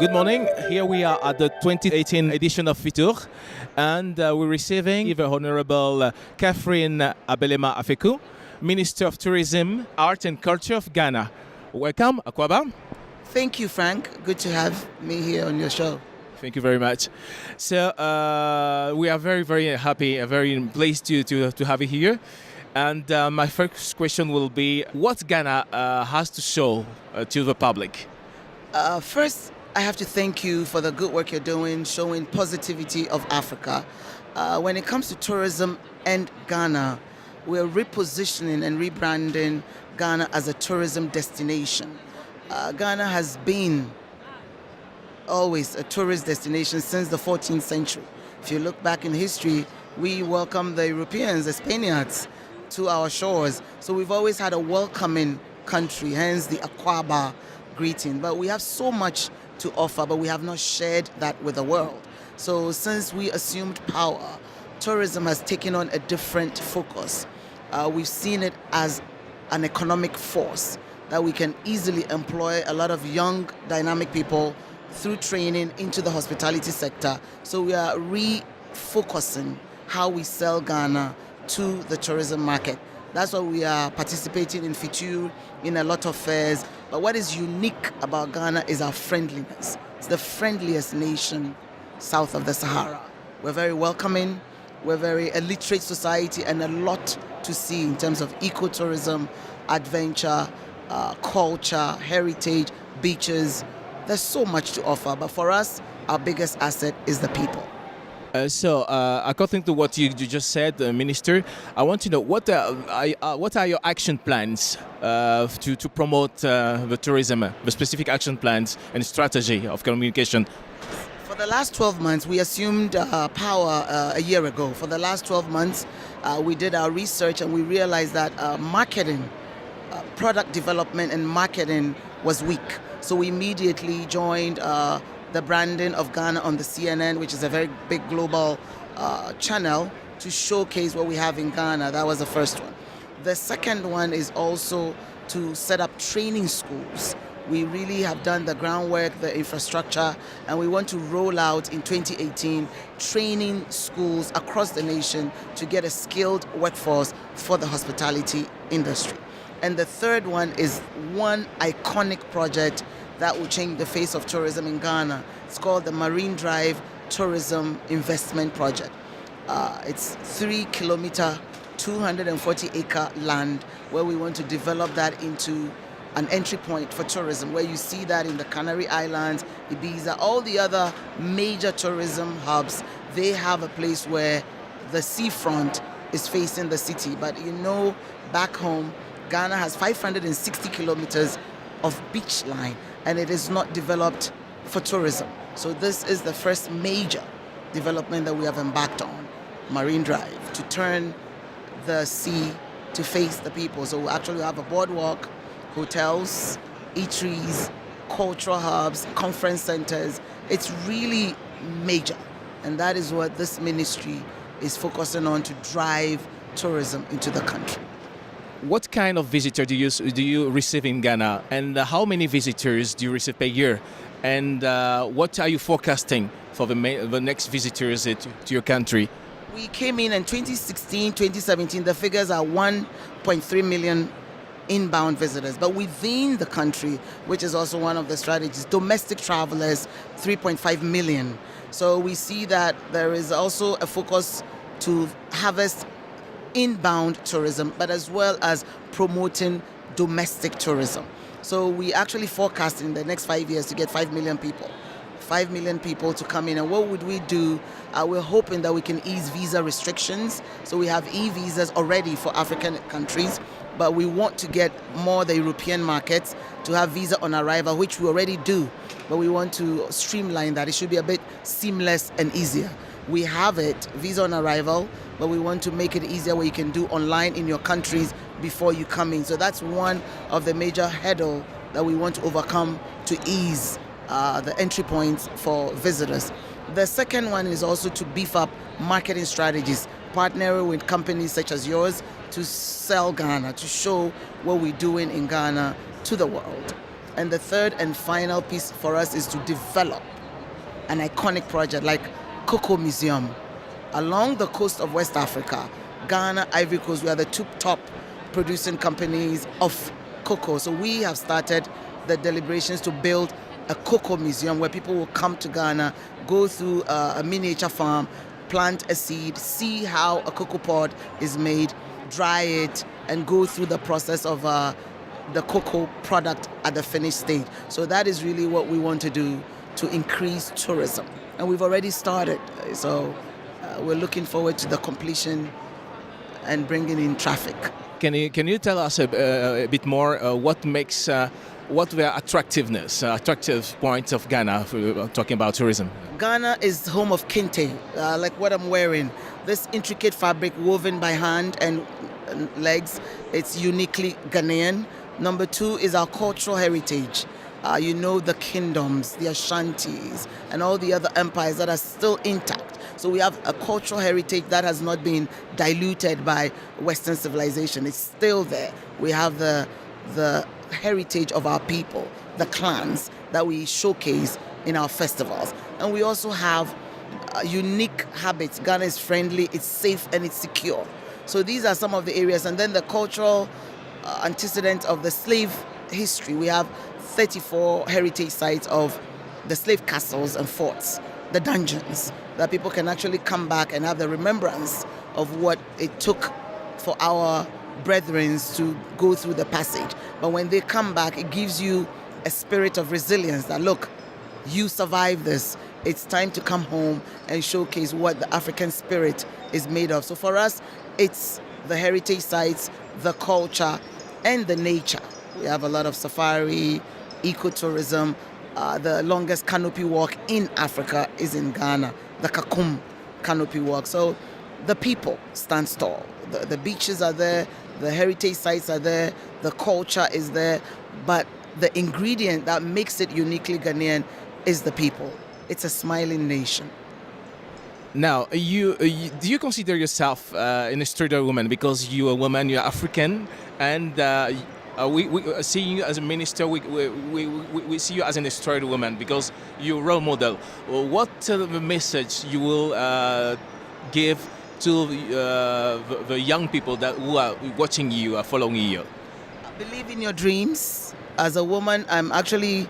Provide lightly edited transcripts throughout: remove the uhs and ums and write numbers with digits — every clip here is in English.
Good morning. Here we are at the 2018 edition of Fitur, and we're receiving the Honorable Catherine Abelema Afeku, Minister of Tourism, Art and Culture of Ghana. Welcome, Akwaba. Thank you, Frank. Good to have me here on your show. Thank you very much. So we are very, very happy, very pleased to have you here. And my first question will be, what Ghana has to show to the public? First, I have to thank you for the good work you're doing, showing positivity of Africa. When it comes to tourism and Ghana, we're repositioning and rebranding Ghana as a tourism destination. Ghana has been always a tourist destination since the 14th century. If you look back in history, we welcomed the Europeans, the Spaniards, to our shores. So we've always had a welcoming country, hence the Akwaba greeting. But we have so much to offer, but we have not shared that with the world. So since we assumed power, tourism has taken on a different focus. We've seen it as an economic force that we can easily employ a lot of young, dynamic people through training into the hospitality sector. So we are refocusing how we sell Ghana to the tourism market. That's why we are participating in Fitur, in a lot of fairs. But what is unique about Ghana is our friendliness. It's the friendliest nation south of the Sahara. We're very welcoming, we're very a literate society, and a lot to see in terms of ecotourism, adventure, culture, heritage, beaches. There's so much to offer, but for us, our biggest asset is the people. According to what you just said, Minister, I want to know what are your action plans to promote the tourism, the specific action plans and strategy of communication? For the last 12 months, we assumed power a year ago. For the last 12 months, we did our research and we realized that marketing, product development and marketing was weak. So we immediately joined the branding of Ghana on the CNN, which is a very big global channel, to showcase what we have in Ghana. That was the first one. The second one is also to set up training schools. We really have done the groundwork, the infrastructure, and we want to roll out in 2018 training schools across the nation to get a skilled workforce for the hospitality industry. And the third one is one iconic project that will change the face of tourism in Ghana. It's called the Marine Drive Tourism Investment Project. It's 3 kilometer, 240 acre land where we want to develop that into an entry point for tourism, where you see that in the Canary Islands, eBiz, all the other major tourism hubs, they have a place where the seafront is facing the city. But you know, back home, Ghana has 560 kilometers of beach line, and it is not developed for tourism. So this is the first major development that we have embarked on, Marine Drive, to turn the sea to face the people. So we actually have a boardwalk, hotels, eateries, cultural hubs, conference centers. It's really major, and that is what this ministry is focusing on to drive tourism into the country. What kind of visitor do you receive in Ghana, and how many visitors do you receive per year? And what are you forecasting for the next visitors to your country? We came in 2016, 2017, the figures are 1.3 million inbound visitors. But within the country, which is also one of the strategies, domestic travelers, 3.5 million. So we see that there is also a focus to harvest inbound tourism, but as well as promoting domestic tourism. So we actually forecast in the next 5 years to get 5 million people. 5 million people to come in. And what would we do? We're hoping that we can ease visa restrictions. So we have e-visas already for African countries, but we want to get more the European markets to have visa on arrival, which we already do. But we want to streamline that. It should be a bit seamless and easier. We have it, visa on arrival, but we want to make it easier where you can do online in your countries before you come in. So that's one of the major hurdle that we want to overcome to ease the entry points for visitors. The second one is also to beef up marketing strategies, partnering with companies such as yours to sell Ghana, to show what we're doing in Ghana to the world. And the third and final piece for us is to develop an iconic project like Cocoa Museum along the coast of West Africa. Ghana, Ivory Coast, we are the two top producing companies of cocoa. So we have started the deliberations to build a cocoa museum where people will come to Ghana, go through a miniature farm, plant a seed, see how a cocoa pod is made, dry it, and go through the process of the cocoa product at the finished stage. So that is really what we want to do to increase tourism. And we've already started. So we're looking forward to the completion and bringing in traffic. Can you tell us a bit more what makes what the attractive points of Ghana if we're talking about tourism? Ghana is home of kente, like what I'm wearing. This intricate fabric woven by hand and legs, it's uniquely Ghanaian. Number two is our cultural heritage. The kingdoms, the Ashantis, and all the other empires that are still intact. So we have a cultural heritage that has not been diluted by Western civilization. It's still there. We have the heritage of our people, the clans that we showcase in our festivals. And we also have unique habits. Ghana is friendly, it's safe, and it's secure. So these are some of the areas. And then the cultural antecedent of the slave history. We have 34 heritage sites of the slave castles and forts, the dungeons, that people can actually come back and have the remembrance of what it took for our brethren to go through the passage. But when they come back, it gives you a spirit of resilience that, look, you survived this. It's time to come home and showcase what the African spirit is made of. So for us, it's the heritage sites, the culture, and the nature. We have a lot of safari, ecotourism. The longest canopy walk in Africa is in Ghana, the Kakum canopy walk. So the people stand tall. The beaches are there, the heritage sites are there, the culture is there, but the ingredient that makes it uniquely Ghanaian is the people. It's a smiling nation. Now, do you consider yourself an extraordinary woman because you're a woman, you're African, and we see you as a minister, we see you as an extraordinary woman because you're a role model. What the message you will give to the young people who are watching you, are following you? Believe in your dreams. As a woman, I'm actually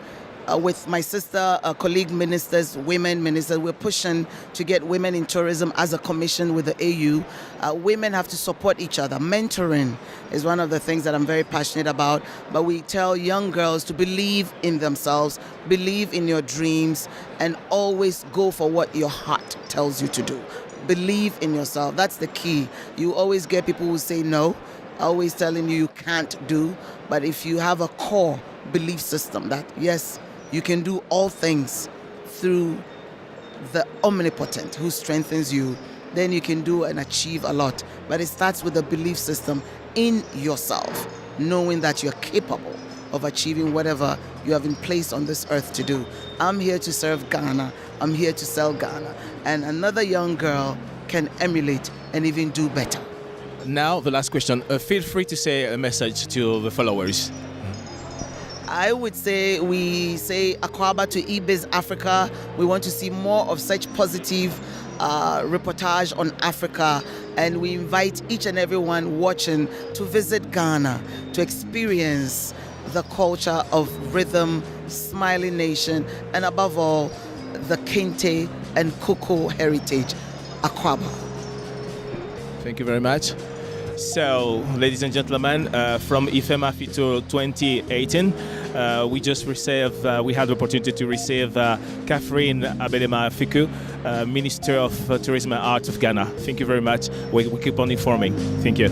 with my sister, colleague ministers, women ministers, we're pushing to get women in tourism as a commission with the AU. Women have to support each other. Mentoring is one of the things that I'm very passionate about. But we tell young girls to believe in themselves, believe in your dreams, and always go for what your heart tells you to do. Believe in yourself. That's the key. You always get people who say no, always telling you can't do. But if you have a core belief system that, yes, you can do all things through the omnipotent who strengthens you, then you can do and achieve a lot. But it starts with a belief system in yourself, knowing that you're capable of achieving whatever you have been placed on this earth to do. I'm here to serve Ghana. I'm here to sell Ghana. And another young girl can emulate and even do better. Now, the last question. Feel free to say a message to the followers. I would say we say Akwaba to eBiz Africa. We want to see more of such positive reportage on Africa, and we invite each and everyone watching to visit Ghana to experience the culture of rhythm, smiling nation, and above all, the kente and cocoa heritage, Akwaba. Thank you very much. So, ladies and gentlemen, from Abelema Fitur 2018, we had the opportunity to receive Catherine Abelema Afeku, Minister of Tourism and Arts of Ghana. Thank you very much. We keep on informing. Thank you.